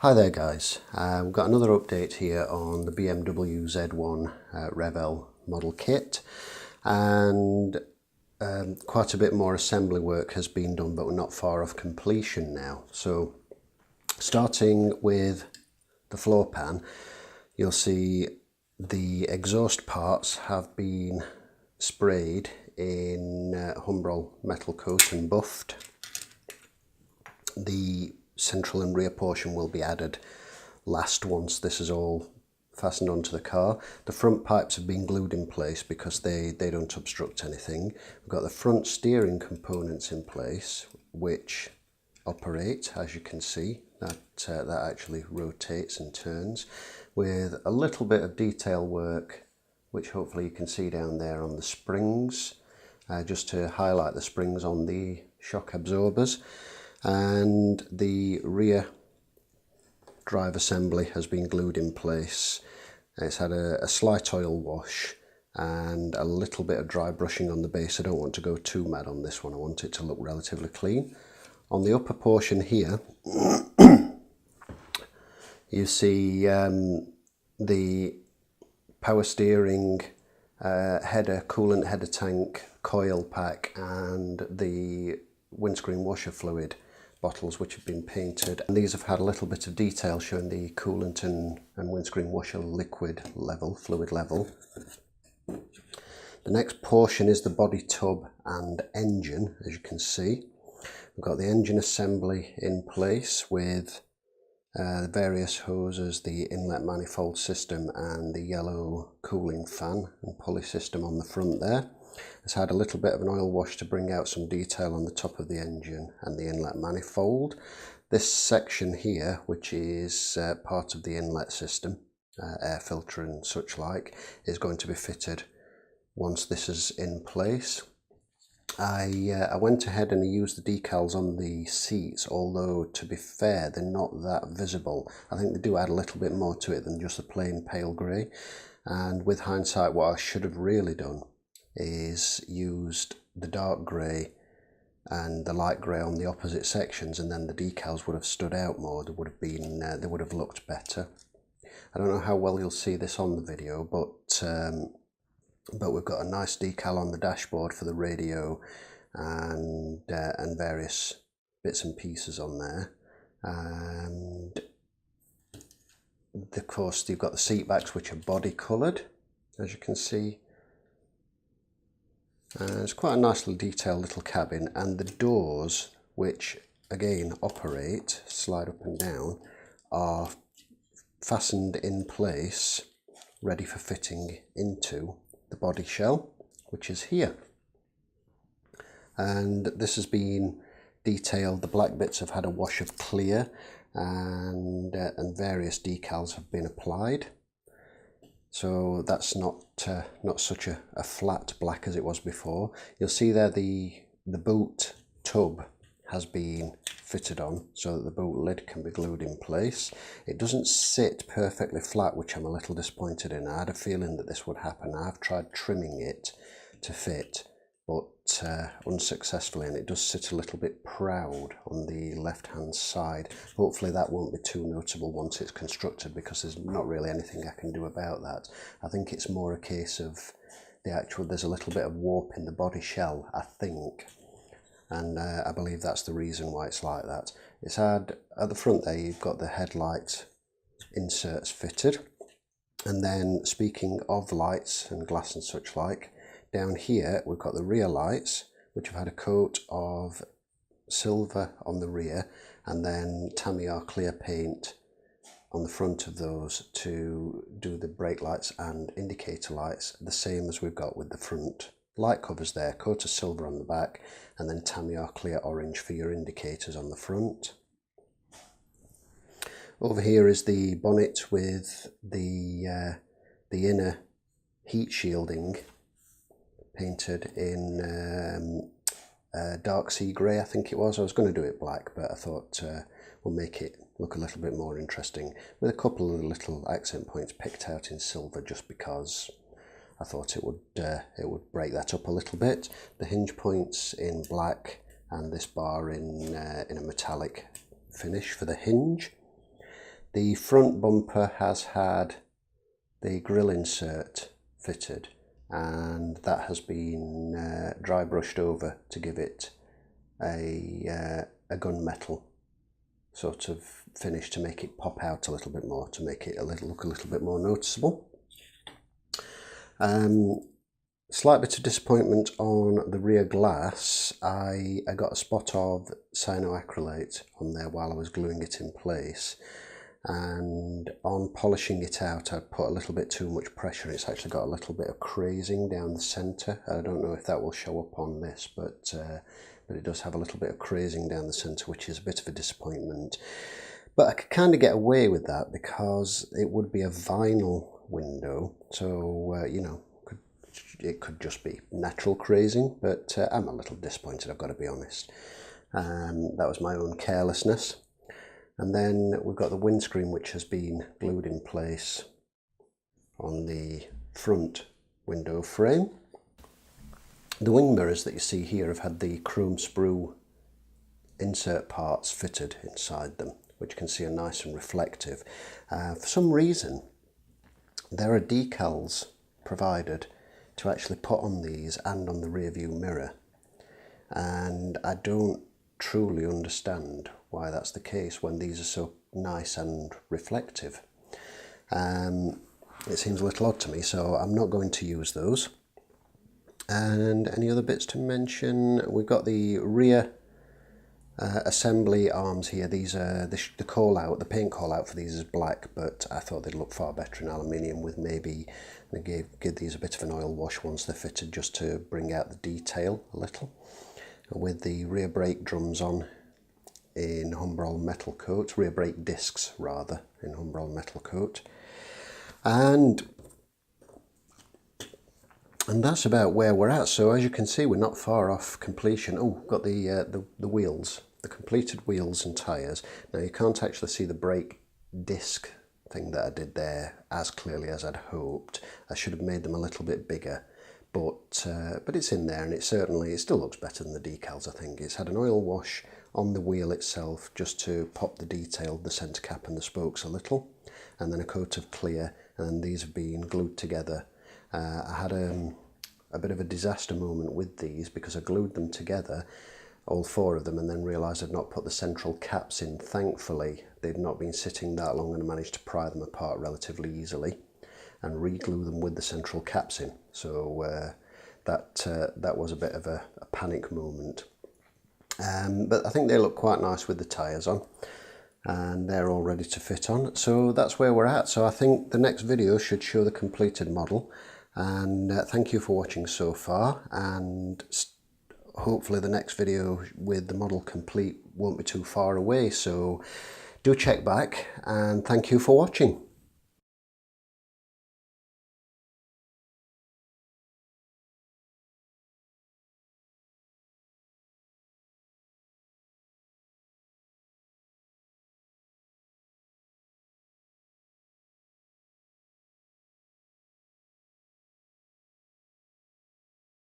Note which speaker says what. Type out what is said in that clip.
Speaker 1: Hi there guys, we've got another update here on the BMW Z1 Revell model kit, and quite a bit more assembly work has been done, but we're not far off completion now. So starting with the floor pan, you'll see the exhaust parts have been sprayed in Humbrol metal coat and buffed. The central and rear portion will be added last once this is all fastened onto the car. The front pipes have been glued in place because they don't obstruct anything. We've got the front steering components in place which operate, as you can see, that actually rotates and turns, with a little bit of detail work which hopefully you can see down there on the springs, just to highlight the springs on the shock absorbers. And the rear drive assembly has been glued in place. It's had a slight oil wash and a little bit of dry brushing on the base. I don't want to go too mad on this one, I want it to look relatively clean. On the upper portion here you see the power steering header, coolant header tank, coil pack and the windscreen washer fluid bottles which have been painted, and these have had a little bit of detail showing the coolant and windscreen washer liquid level, fluid level. The next portion is the body tub and engine. As you can see, we've got the engine assembly in place with various hoses, the inlet manifold system and the yellow cooling fan and pulley system on the front there. It's had a little bit of an oil wash to bring out some detail on the top of the engine and the inlet manifold. This section here, which is part of the inlet system, air filter and such like, is going to be fitted once this is in place. I went ahead and used the decals on the seats, although to be fair they're not that visible. I think they do add a little bit more to it than just a plain pale grey, and with hindsight what I should have really done is used the dark grey and the light grey on the opposite sections, and then the decals would have stood out more. They would have been they would have looked better. I don't know how well you'll see this on the video, but we've got a nice decal on the dashboard for the radio and various bits and pieces on there, and of course you've got the seat backs which are body coloured, as you can see. It's quite a nicely detailed little cabin, and the doors, which again operate, slide up and down, are fastened in place, ready for fitting into the body shell, which is here. And this has been detailed. The black bits have had a wash of clear, and various decals have been applied. So that's not such a flat black as it was before. You'll see there the boot tub has been fitted on so that the boot lid can be glued in place. It doesn't sit perfectly flat, which I'm a little disappointed in. I had a feeling that this would happen. I've tried trimming it to fit, but unsuccessfully, and it does sit a little bit proud on the left hand side. Hopefully that won't be too notable once it's constructed, because there's not really anything I can do about that. I think it's more a case of there's a little bit of warp in the body shell, I think, and I believe that's the reason why it's like that. It's had, at the front there, you've got the headlight inserts fitted, and then speaking of lights and glass and such like, down here we've got the rear lights, which have had a coat of silver on the rear and then Tamiya clear paint on the front of those to do the brake lights and indicator lights, the same as we've got with the front light covers there. Coat of silver on the back and then Tamiya clear orange for your indicators on the front. Over here is the bonnet with the inner heat shielding painted in dark sea grey, I think it was. I was going to do it black, but I thought we'll make it look a little bit more interesting with a couple of little accent points picked out in silver, just because I thought it would break that up a little bit. The hinge points in black and this bar in a metallic finish for the hinge. The front bumper has had the grille insert fitted, and that has been dry brushed over to give it a gunmetal sort of finish, to make it pop out a little bit more, to make it look a little bit more noticeable. Slight bit of disappointment on the rear glass. I got a spot of cyanoacrylate on there while I was gluing it in place, and on polishing it out I put a little bit too much pressure. It's actually got a little bit of crazing down the centre. I don't know if that will show up on this, but it does have a little bit of crazing down the centre, which is a bit of a disappointment. But I could kind of get away with that because it would be a vinyl window, so you know, it could just be natural crazing, but I'm a little disappointed, I've got to be honest. That was my own carelessness. And then we've got the windscreen, which has been glued in place on the front window frame. The wing mirrors that you see here have had the chrome sprue insert parts fitted inside them, which you can see are nice and reflective. For some reason, there are decals provided to actually put on these and on the rear view mirror, and I don't truly understand why that's the case when these are so nice and reflective. It seems a little odd to me, so I'm not going to use those. And any other bits to mention? We've got the rear assembly arms here. These are the call out, the paint call out for these is black, but I thought they'd look far better in aluminium, with maybe give these a bit of an oil wash once they're fitted, just to bring out the detail a little. With the rear brake drums on in Humbrol metal coat, rear brake discs rather, in Humbrol metal coat, and that's about where we're at. So as you can see, we're not far off completion. Oh, got the wheels, the completed wheels and tyres. Now you can't actually see the brake disc thing that I did there as clearly as I'd hoped. I should have made them a little bit bigger, but it's in there, and it still looks better than the decals. I think it's had an oil wash on the wheel itself just to pop the detail, the centre cap and the spokes a little, and then a coat of clear, and then these have been glued together. I had a bit of a disaster moment with these because I glued them together, all four of them, and then realised I'd not put the central caps in. Thankfully, they'd not been sitting that long, and I managed to pry them apart relatively easily and re-glue them with the central caps in. So that was a bit of a panic moment. But I think they look quite nice with the tyres on, and they're all ready to fit on. So that's where we're at. So I think the next video should show the completed model. And thank you for watching so far, and hopefully the next video with the model complete won't be too far away, so do check back, and thank you for watching.